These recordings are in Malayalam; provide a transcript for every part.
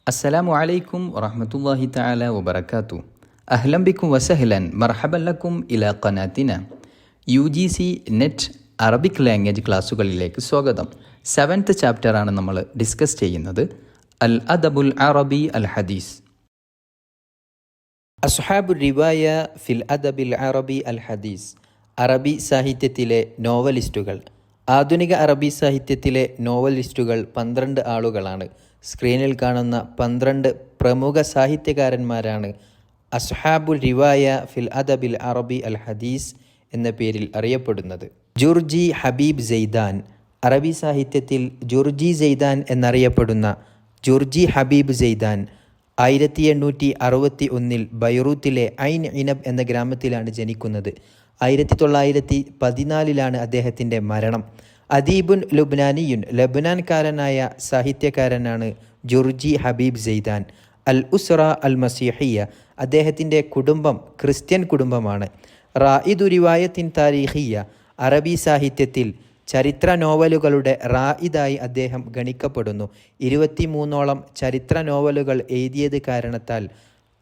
അസ്സലാമു അലൈക്കും വറഹ്മത്തുള്ളാഹി തആല വബറകാതു. അഹ്ലൻ ബിക്കും വസഹ്ലൻ മർഹബൻ ലക്കും ഇലാ ഖനാതിന. UGC നെറ്റ് അറബിക് ലാംഗ്വേജ് ക്ലാസ്സുകളിലേക്ക് സ്വാഗതം. 7th ചാപ്റ്ററാണ് നമ്മൾ ഡിസ്കസ് ചെയ്യുന്നത്. അൽ അദബുൽ അറബി അൽ ഹദീസ്. അസ്ഹാബുർ റിവായ ഫിൽ അദബിൽ അറബി അൽ ഹദീസ്. അറബി സാഹിത്യത്തിലെ നോവലിസ്റ്റുകൾ. ആധുനിക അറബി സാഹിത്യത്തിലെ നോവലിസ്റ്റുകൾ 12 ആളുകളാണ്. സ്ക്രീനിൽ കാണുന്ന 12 പ്രമുഖ സാഹിത്യകാരന്മാരാണ് അസ്ഹാബുൽ റിവായ ഫിൽ അദബിൽ അറബി അൽ ഹദീസ് എന്ന പേരിൽ അറിയപ്പെടുന്നത്. ജുർജി ഹബീബ് സെയ്ദാൻ. അറബി സാഹിത്യത്തിൽ ജുർജി സെയ്ദാൻ എന്നറിയപ്പെടുന്ന ജുർജി ഹബീബ് സെയ്ദാൻ 1861 ബൈറൂത്തിലെ ഐൻ ഇനബ് എന്ന ഗ്രാമത്തിലാണ് ജനിക്കുന്നത്. 1914 അദ്ദേഹത്തിൻ്റെ മരണം. അദീബുൻ ലുബ്നാനിയുൻ. ലബ്നാൻകാരനായ സാഹിത്യകാരനാണ് ജുർജി ഹബീബ് സെയ്ദാൻ. അൽ ഉസ്ര അൽ മസീഹിയ. അദ്ദേഹത്തിൻ്റെ കുടുംബം ക്രിസ്ത്യൻ കുടുംബമാണ്. റായിദു റിവായത്തിൻ താരീഖിയ. അറബി സാഹിത്യത്തിൽ ചരിത്ര നോവലുകളുടെ റായിദായി അദ്ദേഹം ഗണിക്കപ്പെടുന്നു. 23ഓളം ചരിത്ര നോവലുകൾ എഴുതിയത് കാരണത്താൽ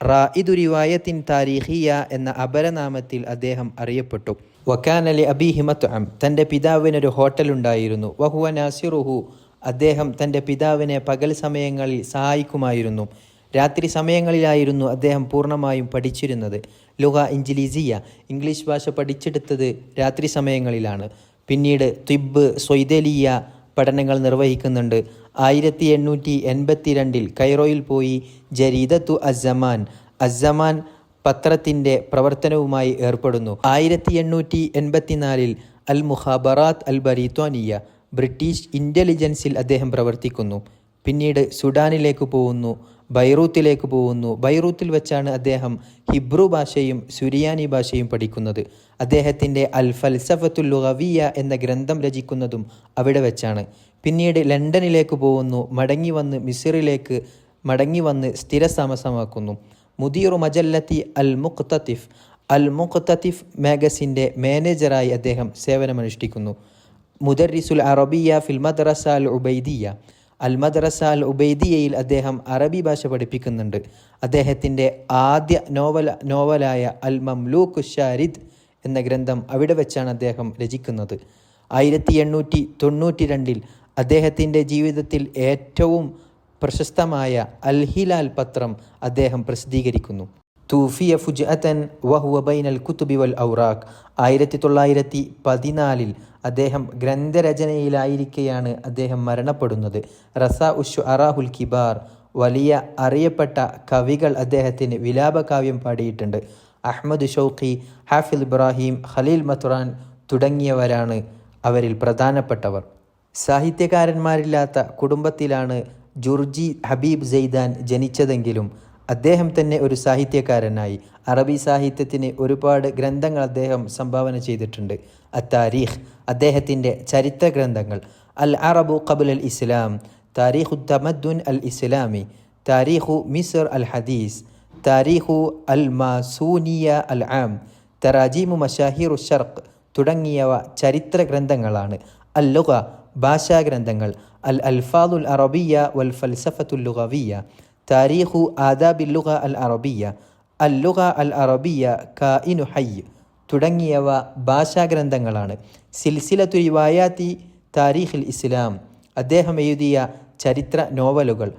റായിദു റിവായത്തിൻ താരീഖിയ എന്ന അപരനാമത്തിൽ അദ്ദേഹം അറിയപ്പെട്ടു. വക്കാനലി അബീഹി മത്അം. തൻ്റെ പിതാവിനൊരു ഹോട്ടലുണ്ടായിരുന്നു. വഹുവ നാസിറുഹു. അദ്ദേഹം തൻ്റെ പിതാവിനെ പകൽ സമയങ്ങളിൽ സഹായിക്കുമായിരുന്നു. രാത്രി സമയങ്ങളിലായിരുന്നു അദ്ദേഹം പൂർണ്ണമായും പഠിച്ചിരുന്നത്. ലുഗ ഇൻജിലീസിയ. ഇംഗ്ലീഷ് ഭാഷ പഠിച്ചെടുത്തത് രാത്രി സമയങ്ങളിലാണ്. പിന്നീട് തിബ്ബ് സ്വൈദലിയ പഠനങ്ങൾ നിർവഹിക്കുന്നുണ്ട്. 1882 കൈറോയിൽ പോയി ജരീദത്തു അസ്സമാൻ പത്രത്തിൻ്റെ പ്രവർത്തനവുമായി ഏർപ്പെടുന്നു. 1884 അൽ മുഖാബറാത്ത് അൽ ബരീത്വാനിയ. ബ്രിട്ടീഷ് ഇൻ്റലിജൻസിൽ അദ്ദേഹം പ്രവർത്തിക്കുന്നു. പിന്നീട് സുഡാനിലേക്ക് പോകുന്നു, ബൈറൂത്തിലേക്ക് പോകുന്നു. ബൈറൂത്തിൽ വെച്ചാണ് അദ്ദേഹം ഹിബ്രു ഭാഷയും സുരിയാനി ഭാഷയും പഠിക്കുന്നത്. അദ്ദേഹത്തിൻ്റെ അൽ ഫൽസഫത്തുൽ ലുഗവിയ എന്ന ഗ്രന്ഥം രചിക്കുന്നതും അവിടെ വെച്ചാണ്. പിന്നീട് ലണ്ടനിലേക്ക് പോകുന്നു. മിസ്രിലേക്ക് മടങ്ങി വന്ന് സ്ഥിരതാമസമാക്കുന്നു. മുദീറു മജല്ലത്തി അൽ മുഖ്തതിഫ് മാഗസിൻ്റെ മാനേജറായി അദ്ദേഹം സേവനമനുഷ്ഠിക്കുന്നു. മുദർരിസുൽ അറബിയ ഫിൽ മദ്രസ അൽ ഉബൈദിയ. അൽ മദ്രസ അൽ ഉബൈദിയയിൽ അദ്ദേഹം അറബി ഭാഷ പഠിപ്പിക്കുന്നുണ്ട്. അദ്ദേഹത്തിൻ്റെ ആദ്യ നോവലായ അൽ മംലൂക്ക് ഷാരിദ് എന്ന ഗ്രന്ഥം അവിടെ വെച്ചാണ് അദ്ദേഹം രചിക്കുന്നത്. 1892 അദ്ദേഹത്തിൻ്റെ ജീവിതത്തിൽ ഏറ്റവും പ്രശസ്തമായ അൽ ഹിലാൽ പത്രം അദ്ദേഹം പ്രസിദ്ധീകരിക്കുന്നു. തൂഫിയ ഫുജ്അതൻ വഹുവ ബൈനൽ കുതുബി വൽ ഔറാഖ്. 1914 അദ്ദേഹം ഗ്രന്ഥരചനയിലായിരിക്കെയാണ് അദ്ദേഹം മരണപ്പെടുന്നത്. റസാ ഉശ്ശുഅറാഹുൽ കിബാർ. വലിയ അറിയപ്പെട്ട കവികൾ അദ്ദേഹത്തിന് വിലാപകാവ്യം പാടിയിട്ടുണ്ട്. അഹ്മദ് ഷൗഖി, ഹാഫിൽ ഇബ്രാഹിം, ഖലീൽ മത്റാൻ തുടങ്ങിയവരാണ് അവരിൽ പ്രധാനപ്പെട്ടവർ. സാഹിത്യകാരന്മാരില്ലാത്ത കുടുംബത്തിലാണ് ജുർജി ഹബീബ് സെയ്ദാൻ ജനിച്ചതെങ്കിലും അദ്ദേഹം തന്നെ ഒരു സാഹിത്യകാരനായി. അറബി സാഹിത്യത്തിന് ഒരുപാട് ഗ്രന്ഥങ്ങൾ അദ്ദേഹം സംഭാവന ചെയ്തിട്ടുണ്ട്. അത്താരീഖ്. അദ്ദേഹത്തിൻ്റെ ചരിത്ര ഗ്രന്ഥങ്ങൾ. അൽ അറബു ഖബ്ല അൽ ഇസ്ലാം, താരീഖു തമദ്ദുൻ അൽ ഇസ്ലാമി, താരീഖു മിസ്ർ അൽ ഹദീസ്, താരീഖു അൽ മാസൂനിയ അൽ ആം, തറാജീമു മശാഹിറു ഷർഖ് തുടങ്ങിയവ ചരിത്ര ഗ്രന്ഥങ്ങളാണ്. അൽ ലുഗ. ഭാഷാഗ്രന്ഥങ്ങൾ. അൽ അൽഫാദുൽ അറബിയ വൽ ഫൽസഫത്തുൽ ലുഗവിയ, താരീഖു ആദാബിൽ ലുഗ അൽ അറബിയ, അൽ ലുഗ അൽ അറബിയ കാഇനു ഹയ്യ് തുടങ്ങിയവ ഭാഷാഗ്രന്ഥങ്ങളാണ്. സിൽസിലത്തു റിവായാത്തി താരീഖിൽ ഇസ്ലാം. അദ്ദേഹം എഴുതിയ ചരിത്ര നോവലുകൾ.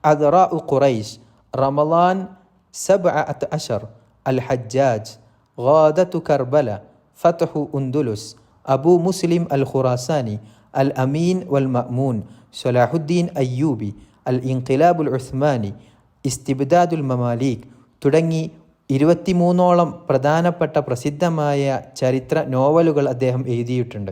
അദ്റാഉ ഖുറൈശ്, റമളാൻ 17, അൽ ഹജ്ജാജ്, ഗാദത്തു കർബല, ഫത്ഹു ഉന്ദുലുസ്, അബു മുസ്ലിം അൽ ഖുറാസാനി, അൽ അമീൻ വൽ മഅ്മൂൻ, സലാഹുദ്ദീൻ അയ്യൂബി, അൽ ഇൻഖിലാബുൽ ഉസ്മാനി, ഇസ്തിബ്ദാദുൽ മമാലിക് തുടങ്ങി 23ഓളം പ്രധാനപ്പെട്ട പ്രസിദ്ധമായ ചരിത്ര നോവലുകൾ അദ്ദേഹം എഴുതിയിട്ടുണ്ട്.